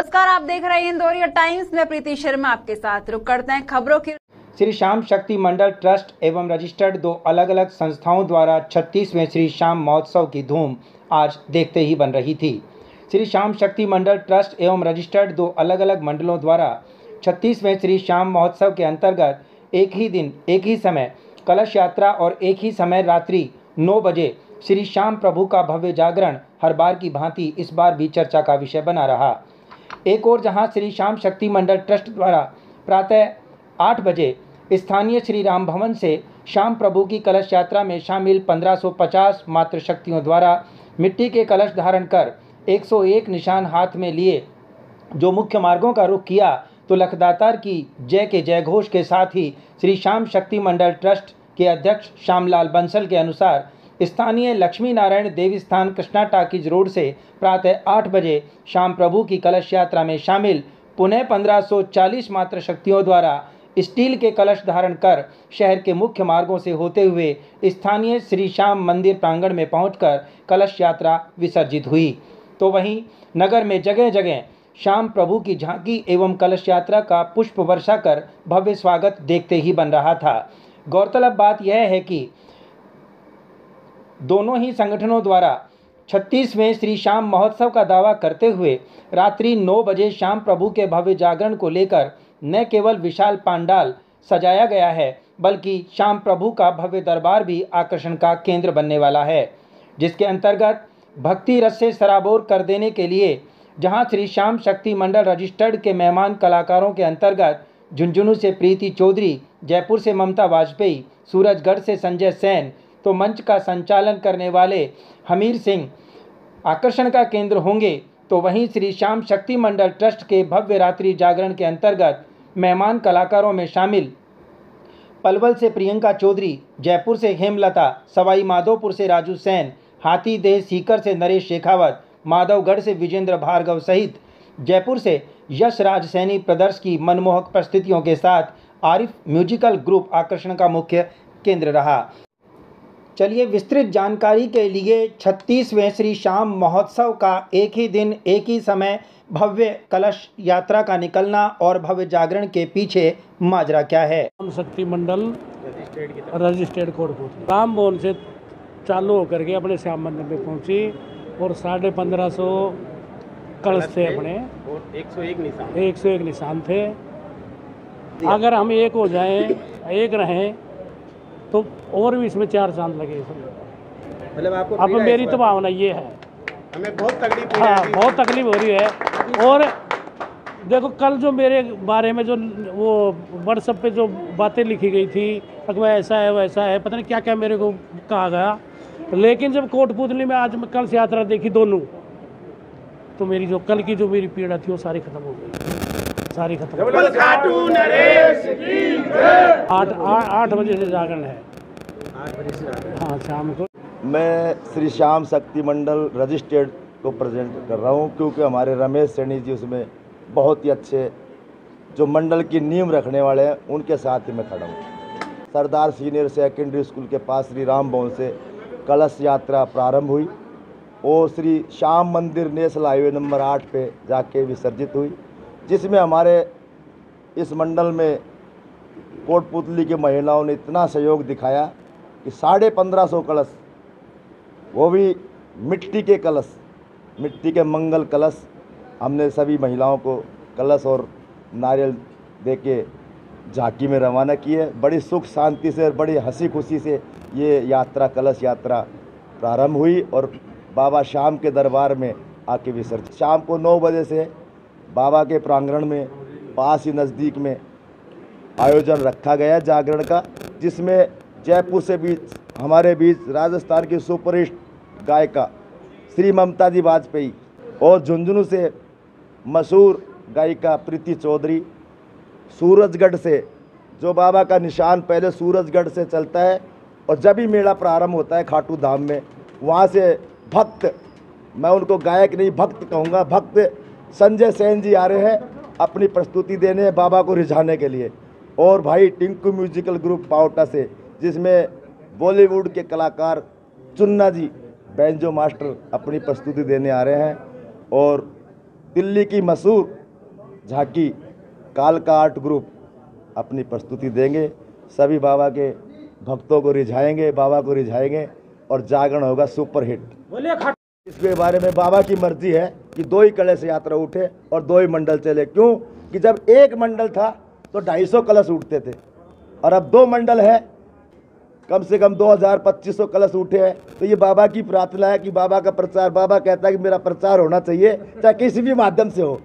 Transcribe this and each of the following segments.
नमस्कार, आप देख रहे हैं इंदौरिया टाइम्स में प्रीति शर्मा आपके साथ। रुक करते हैं खबरों की। श्री श्याम शक्ति मंडल ट्रस्ट एवं रजिस्टर्ड दो अलग अलग संस्थाओं द्वारा 36वें श्री श्याम महोत्सव की धूम आज देखते ही बन रही थी। श्री श्याम शक्ति मंडल ट्रस्ट एवं रजिस्टर्ड दो अलग अलग मंडलों द्वारा 36वें श्री श्याम महोत्सव के अंतर्गत एक ही दिन एक ही समय कलश यात्रा और एक ही समय रात्रि 9 बजे श्री श्याम प्रभु का भव्य जागरण हर बार की भांति इस बार भी चर्चा का विषय बना रहा। एक और जहां श्री श्याम शक्ति मंडल ट्रस्ट द्वारा प्रातः 8 बजे स्थानीय श्री राम भवन से श्याम प्रभु की कलश यात्रा में शामिल 1550 मातृ शक्तियों द्वारा मिट्टी के कलश धारण कर 101 निशान हाथ में लिए जो मुख्य मार्गों का रुख किया, तो लखदातार की जय के जय घोष के साथ ही श्री श्याम शक्ति मंडल ट्रस्ट के अध्यक्ष श्यामलाल बंसल के अनुसार स्थानीय लक्ष्मी नारायण देवी स्थान कृष्णा टाकीज रोड से प्रातः 8 बजे श्याम प्रभु की कलश यात्रा में शामिल पुनः 1540 मातृ शक्तियों द्वारा स्टील के कलश धारण कर शहर के मुख्य मार्गों से होते हुए स्थानीय श्री श्याम मंदिर प्रांगण में पहुंचकर कलश यात्रा विसर्जित हुई। तो वहीं नगर में जगह जगह श्याम प्रभु की झांकी एवं कलश यात्रा का पुष्प वर्षा कर भव्य स्वागत देखते ही बन रहा था। गौरतलब बात यह है कि दोनों ही संगठनों द्वारा 36वें श्री श्याम महोत्सव का दावा करते हुए रात्रि 9 बजे श्याम प्रभु के भव्य जागरण को लेकर न केवल विशाल पांडाल सजाया गया है, बल्कि श्याम प्रभु का भव्य दरबार भी आकर्षण का केंद्र बनने वाला है, जिसके अंतर्गत भक्ति रस से सराबोर कर देने के लिए जहां श्री श्याम शक्ति मंडल रजिस्टर्ड के मेहमान कलाकारों के अंतर्गत झुंझुनू से प्रीति चौधरी, जयपुर से ममता वाजपेयी, सूरजगढ़ से संजय सेन, तो मंच का संचालन करने वाले हमीर सिंह आकर्षण का केंद्र होंगे। तो वहीं श्री श्याम शक्ति मंडल ट्रस्ट के भव्य रात्रि जागरण के अंतर्गत मेहमान कलाकारों में शामिल पलवल से प्रियंका चौधरी, जयपुर से हेमलता, सवाई माधोपुर से राजू सेन, हाथीदेह सीकर से नरेश शेखावत, माधवगढ़ से विजेंद्र भार्गव सहित जयपुर से यश राज सैनी प्रदर्श की मनमोहक प्रस्तुतियों के साथ आरिफ म्यूजिकल ग्रुप आकर्षण का मुख्य केंद्र रहा। चलिए विस्तृत जानकारी के लिए 36वें श्री श्याम महोत्सव का एक ही दिन एक ही समय भव्य कलश यात्रा का निकलना और भव्य जागरण के पीछे माजरा क्या है। श्याम शक्ति मंडल रजिस्टर्ड कोटपुतली राम भवन से चालू होकर के अपने श्याम मंदिर में पहुंची और 1550 कलश थे अपने और 101 निशान थे। अगर हम एक हो जाएं, एक रहें तो और भी इसमें 4 चांद लगे। मतलब आपको अब मेरी तो भावना ये है, हमें बहुत तकलीफ बहुत तकलीफ हो रही है। और देखो कल जो मेरे बारे में जो वो व्हाट्सएप पे जो बातें लिखी गई थी, अगर ऐसा है वैसा है, पता नहीं क्या क्या मेरे को कहा गया, लेकिन जब कोटपुतली में आज मैं कल से यात्रा देखी दोनों, तो मेरी जो कल की जो मेरी पीड़ा थी वो सारी खत्म हो गई, सारी खत्म। 8 बजे से जागरण है, 8 बजे से। हाँ शाम को। मैं श्री श्याम शक्ति मंडल रजिस्टर्ड को प्रेजेंट कर रहा हूँ, क्योंकि हमारे रमेश सैनी जी उसमें बहुत ही अच्छे जो मंडल की नींव रखने वाले हैं, उनके साथ ही मैं खड़ा हूँ। सरदार सीनियर सेकेंडरी स्कूल के पास श्री राम भवन से कलश यात्रा प्रारंभ हुई और श्री श्याम मंदिर नेशनल हाईवे नंबर 8 पे जाके विसर्जित हुई, जिसमें हमारे इस मंडल में कोटपुतली की महिलाओं ने इतना सहयोग दिखाया कि 1550 कलश, वो भी मिट्टी के कलश, मिट्टी के मंगल कलश, हमने सभी महिलाओं को कलश और नारियल देके झांकी में रवाना किए। बड़ी सुख शांति से और बड़ी हंसी खुशी से ये यात्रा कलश यात्रा प्रारंभ हुई और बाबा श्याम के दरबार में आके विसर्जित। शाम को 9 बजे से बाबा के प्रांगण में पास ही नज़दीक में आयोजन रखा गया जागरण का, जिसमें जयपुर से भी हमारे बीच राजस्थान की सुपरहिट गायिका श्री ममता जी वाजपेयी और झुंझुनू से मशहूर गायिका प्रीति चौधरी, सूरजगढ़ से जो बाबा का निशान पहले सूरजगढ़ से चलता है और जब भी मेला प्रारंभ होता है खाटू धाम में, वहाँ से भक्त, मैं उनको गायक नहीं भक्त कहूँगा, भक्त संजय सेन जी आ रहे हैं अपनी प्रस्तुति देने बाबा को रिझाने के लिए। और भाई टिंकू म्यूजिकल ग्रुप पावटा से, जिसमें बॉलीवुड के कलाकार चुन्ना जी बैंजो मास्टर अपनी प्रस्तुति देने आ रहे हैं और दिल्ली की मशहूर झांकी कालका आर्ट ग्रुप अपनी प्रस्तुति देंगे। सभी बाबा के भक्तों को रिझाएंगे, बाबा को रिझाएंगे और जागरण होगा सुपर हिट। इसके बारे में बाबा की मर्जी है कि 2 ही कलश यात्रा उठे और 2 ही मंडल चले। क्यों कि जब एक मंडल था तो 250 कलश उठते थे और अब 2 मंडल है, कम से कम 2000-2500 कलश उठे हैं। तो ये बाबा की प्रार्थना है कि बाबा का प्रचार, बाबा कहता है कि मेरा प्रचार होना चाहिए चाहे किसी भी माध्यम से हो।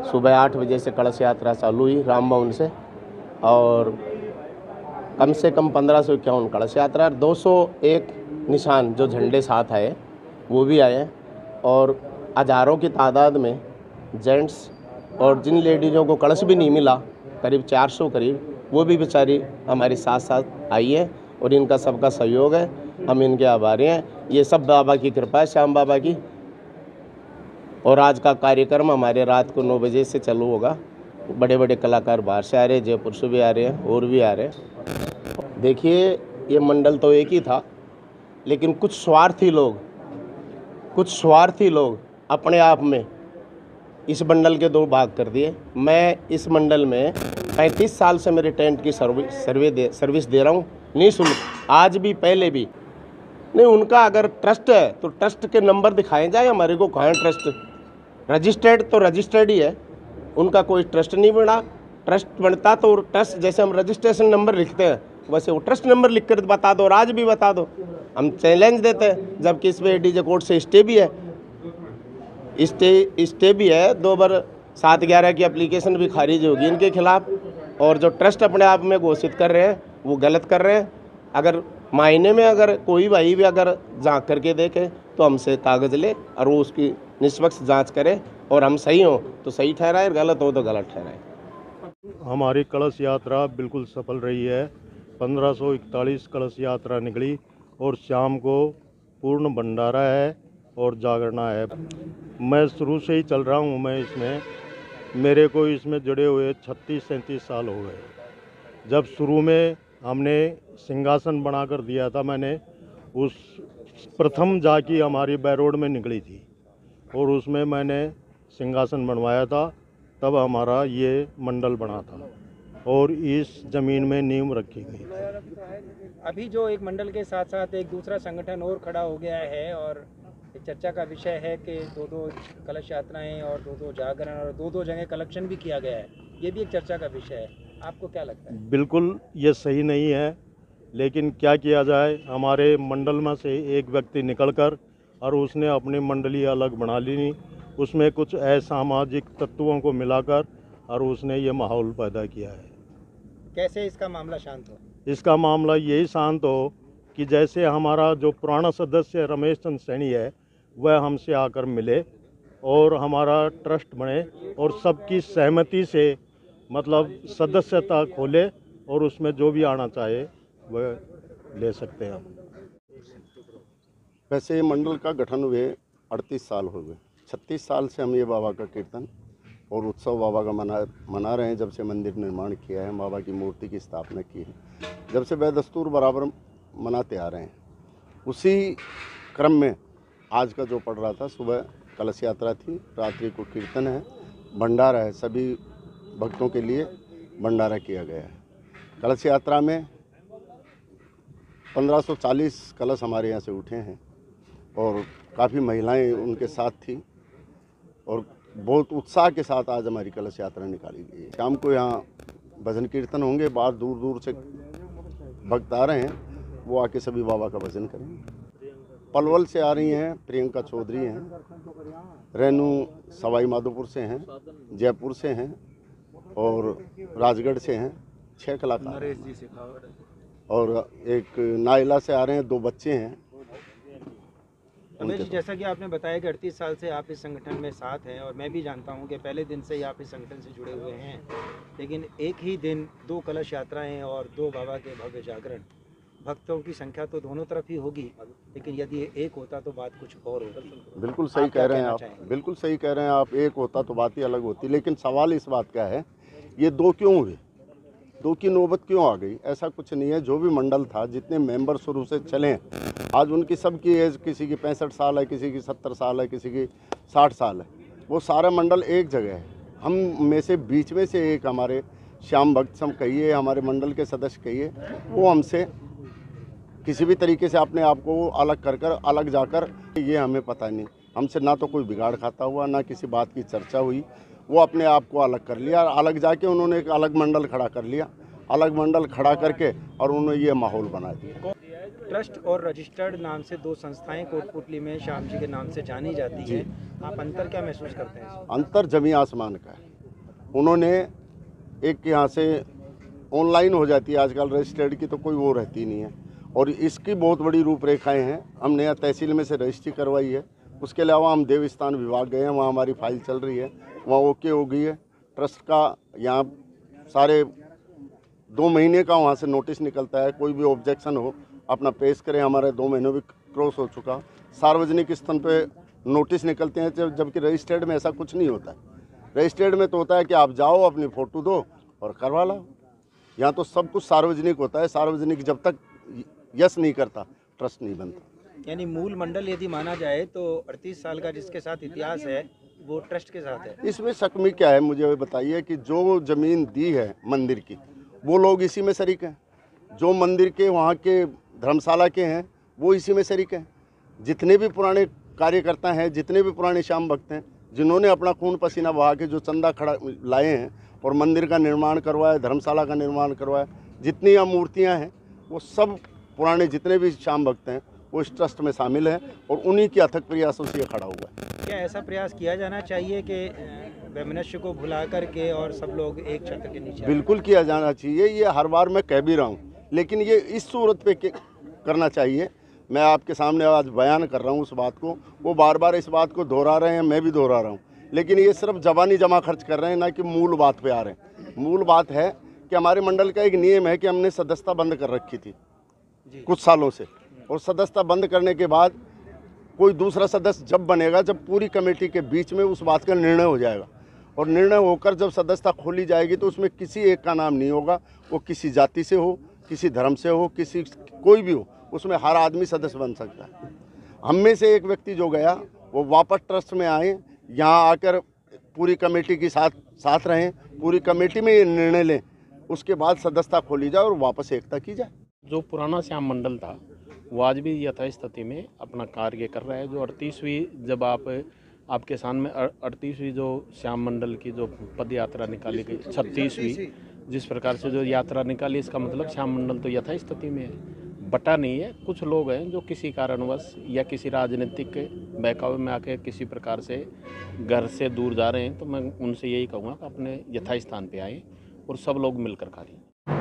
सुबह 8 बजे से कलश यात्रा चालू हुई राम भवन से और कम से कम 1551 कलश यात्रा, 201 निशान जो झंडे साथ आए वो भी आए और हज़ारों की तादाद में जेंट्स और जिन लेडीज़ों को कलश भी नहीं मिला करीब 400 करीब, वो भी बेचारी हमारे साथ साथ आई है और इनका सबका सहयोग है, हम इनके आभारी हैं। ये सब बाबा की कृपा है, श्याम बाबा की। और आज का कार्यक्रम हमारे रात को 9 बजे से चालू होगा। बड़े बड़े कलाकार बाहर से आ रहे हैं, जयपुर से भी आ रहे हैं और भी आ रहे हैं। देखिए ये मंडल तो एक ही था, लेकिन कुछ स्वार्थी लोग अपने आप में इस मंडल के 2 भाग कर दिए। मैं इस मंडल में 35 साल से मेरे टेंट की सर्विस दे रहा हूँ निःशुल्क, आज भी पहले भी। नहीं, उनका अगर ट्रस्ट है तो ट्रस्ट के नंबर दिखाए जाए, हमारे को कहाँ ट्रस्ट। रजिस्टर्ड तो रजिस्टर्ड ही है, उनका कोई ट्रस्ट नहीं बना। ट्रस्ट बनता तो ट्रस्ट जैसे हम रजिस्ट्रेशन नंबर लिखते हैं वैसे वो ट्रस्ट नंबर लिख कर बता दो और आज भी बता दो, हम चैलेंज देते हैं। जबकि इस पर डीजे कोर्ट से स्टे भी है, स्टे भी है। 2 बार 7/11 की एप्लीकेशन भी खारिज होगी इनके खिलाफ। और जो ट्रस्ट अपने आप में घोषित कर रहे हैं वो गलत कर रहे हैं। अगर मायने में अगर कोई भाई भी अगर जांच करके देखे तो हमसे कागज़ ले और वो उसकी निष्पक्ष जांच करे और हम सही हो तो सही ठहराए, गलत हो तो गलत ठहराए। हमारी कलश यात्रा बिल्कुल सफल रही है। 1541 कलश यात्रा निकली और शाम को पूर्ण भंडारा है और जागरणा है। मैं शुरू से ही चल रहा हूँ, मैं इसमें, मेरे को इसमें जुड़े हुए 36-37 साल हो गए। जब शुरू में हमने सिंहासन बनाकर दिया था, मैंने उस प्रथम झांकी हमारी बैरोड में निकली थी और उसमें मैंने सिंहासन बनवाया था, तब हमारा ये मंडल बना था और इस ज़मीन में नींव रखी गई। अभी जो एक मंडल के साथ साथ एक दूसरा संगठन और खड़ा हो गया है और चर्चा का विषय है कि 2-2 कलश यात्राएं और 2-2 जागरण और 2-2 जगह कलेक्शन भी किया गया है, ये भी एक चर्चा का विषय है। आपको क्या लगता है? बिल्कुल ये सही नहीं है, लेकिन क्या किया जाए, हमारे मंडल में से एक व्यक्ति निकलकर और उसने अपनी मंडली अलग बना ली, उसमें कुछ असामाजिक तत्वों को मिलाकर और उसने ये माहौल पैदा किया है। कैसे इसका मामला शांत हो? इसका मामला यही शांत हो कि जैसे हमारा जो पुराना सदस्य रमेश चंद्र सैनी है वह हमसे आकर मिले और हमारा ट्रस्ट बने और सबकी सहमति से मतलब सदस्यता खोले और उसमें जो भी आना चाहे वह ले सकते हैं। वैसे मंडल का गठन हुए 38 साल हो गए। 36 साल से हम ये बाबा का कीर्तन और उत्सव बाबा का मना रहे हैं। जब से मंदिर निर्माण किया है, बाबा की मूर्ति की स्थापना की है, जब से बेदस्तूर बराबर मनाते आ रहे हैं। उसी क्रम में आज का जो पड़ रहा था, सुबह कलश यात्रा थी, रात्रि को कीर्तन है, भंडारा है, सभी भक्तों के लिए भंडारा किया गया है। कलश यात्रा में 1540 कलश हमारे यहाँ से उठे हैं और काफ़ी महिलाएं उनके साथ थी और बहुत उत्साह के साथ आज हमारी कलश यात्रा निकाली गई है। शाम को यहाँ भजन कीर्तन होंगे, बाहर दूर दूर से भक्त आ रहे हैं, वो आके सभी बाबा का भजन करेंगे। पलवल से आ रही हैं, प्रियंका चौधरी हैं, रेनू सवाई माधोपुर से हैं, जयपुर से हैं और राजगढ़ से हैं, 6 कलाकार, और एक नाइला से आ रहे हैं, 2 बच्चे हैं। रमेश, जैसा कि आपने बताया कि 38 साल से आप इस संगठन में साथ हैं और मैं भी जानता हूं कि पहले दिन से ही आप इस संगठन से जुड़े हुए हैं, लेकिन एक ही दिन 2 कलश यात्राएं और 2 बाबा के भव्य जागरण, भक्तों की संख्या तो दोनों तरफ ही होगी, लेकिन यदि एक होता तो बात कुछ और होती। बिल्कुल सही कह रहे हैं आप, बिल्कुल सही कह रहे हैं आप। एक होता तो बात ही अलग होती, लेकिन सवाल इस बात का है, ये 2 क्यों हुए, 2 की नौबत क्यों आ गई? ऐसा कुछ नहीं है। जो भी मंडल था, जितने मेंबर शुरू से चले हैं, आज उनकी सबकी एज, किसी की 65 साल है, किसी की 70 साल है, किसी की 60 साल है, वो सारा मंडल एक जगह है। हम में से बीच में से एक हमारे श्याम भक्त हम कहिए, हमारे मंडल के सदस्य कहिए, वो हमसे किसी भी तरीके से अपने आप को अलग कर अलग जाकर, ये हमें पता नहीं, हमसे ना तो कोई बिगाड़ खाता हुआ, ना किसी बात की चर्चा हुई, वो अपने आप को अलग कर लिया। अलग जाके उन्होंने एक अलग मंडल खड़ा कर लिया, अलग मंडल खड़ा करके और उन्होंने ये माहौल बना दिया। ट्रस्ट और रजिस्टर्ड नाम से दो संस्थाएं कोटपुतली में श्याम जी के नाम से जानी जाती हैं, आप अंतर क्या महसूस करते हैं? अंतर जमी आसमान का है। उन्होंने एक यहाँ से ऑनलाइन हो जाती है आजकल, रजिस्टर्ड की तो कोई वो रहती नहीं है, और इसकी बहुत बड़ी रूपरेखाएं हैं। हमने यहाँ तहसील में से रजिस्ट्री करवाई है, उसके अलावा हम देवस्थान विभाग गए हैं, वहाँ हमारी फाइल चल रही है, वहाँ ओके हो गई है। ट्रस्ट का यहाँ सारे 2 महीने का वहाँ से नोटिस निकलता है, कोई भी ऑब्जेक्शन हो अपना पेश करें। हमारे 2 महीने भी क्रॉस हो चुका। सार्वजनिक स्तर पे नोटिस निकलते हैं, जबकि रजिस्टर्ड में ऐसा कुछ नहीं होता है। रजिस्टर्ड में तो होता है कि आप जाओ, अपनी फ़ोटो दो और करवा लो। यहाँ तो सब कुछ सार्वजनिक होता है। सार्वजनिक जब तक यस नहीं करता, ट्रस्ट नहीं बनता। यानी मूल मंडल यदि माना जाए तो 38 साल का जिसके साथ इतिहास है वो ट्रस्ट के साथ है। इसमें शक में क्या है, मुझे बताइए कि जो ज़मीन दी है मंदिर की, वो लोग इसी में शरीक हैं। जो मंदिर के वहाँ के धर्मशाला के हैं, वो इसी में शरीक हैं। जितने भी पुराने कार्यकर्ता हैं, जितने भी पुराने श्याम भक्त हैं, जिन्होंने अपना खून पसीना बहा के जो चंदा खड़ा लाए हैं और मंदिर का निर्माण करवाया, धर्मशाला का निर्माण करवाया, जितनी यहाँ मूर्तियाँ हैं, वो सब पुराने जितने भी श्याम भक्त हैं वो इस ट्रस्ट में शामिल हैं, और उन्हीं के अथक प्रयासों से ये खड़ा हुआ है। क्या ऐसा प्रयास किया जाना चाहिए कि वैमनस्य को भुला करके और सब लोग एक छत्र के नीचे? बिल्कुल किया जाना चाहिए। ये हर बार मैं कह भी रहा हूँ, लेकिन ये इस सूरत पे करना चाहिए। मैं आपके सामने आज बयान कर रहा हूँ उस बात को, वो बार बार इस बात को दोहरा रहे हैं, मैं भी दोहरा रहा हूँ, लेकिन ये सिर्फ जबानी जमा खर्च कर रहे हैं, ना कि मूल बात पे आ रहे हैं। मूल बात है कि हमारे मंडल का एक नियम है कि हमने सदस्यता बंद कर रखी थी कुछ सालों से, और सदस्यता बंद करने के बाद कोई दूसरा सदस्य जब बनेगा, जब पूरी कमेटी के बीच में उस बात का निर्णय हो जाएगा, और निर्णय होकर जब सदस्यता खोली जाएगी तो उसमें किसी एक का नाम नहीं होगा। वो किसी जाति से हो, किसी धर्म से हो, किसी कोई भी हो, उसमें हर आदमी सदस्य बन सकता है। हम में से एक व्यक्ति जो गया वो वापस ट्रस्ट में आए, यहाँ आकर पूरी कमेटी के साथ रहें, पूरी कमेटी में ये निर्णय लें, उसके बाद सदस्यता खोली जाए और वापस एकता की जाए। जो पुराना श्याम मंडल था वो आज भी यथास्थिति में अपना कार्य कर रहा है। जो 38वीं जब आपके सामने 38वीं जो श्याम मंडल की जो पद यात्रा निकाली गई, 36वीं जिस प्रकार से जो यात्रा निकाली, इसका मतलब श्याम मंडल तो यथास्थिति में है, बटा नहीं है। कुछ लोग हैं जो किसी कारणवश या किसी राजनीतिक बहकावे में आके किसी प्रकार से घर से दूर जा रहे हैं, तो मैं उनसे यही कहूँगा कि अपने यथास्थान पे आएँ और सब लोग मिलकर कार्य।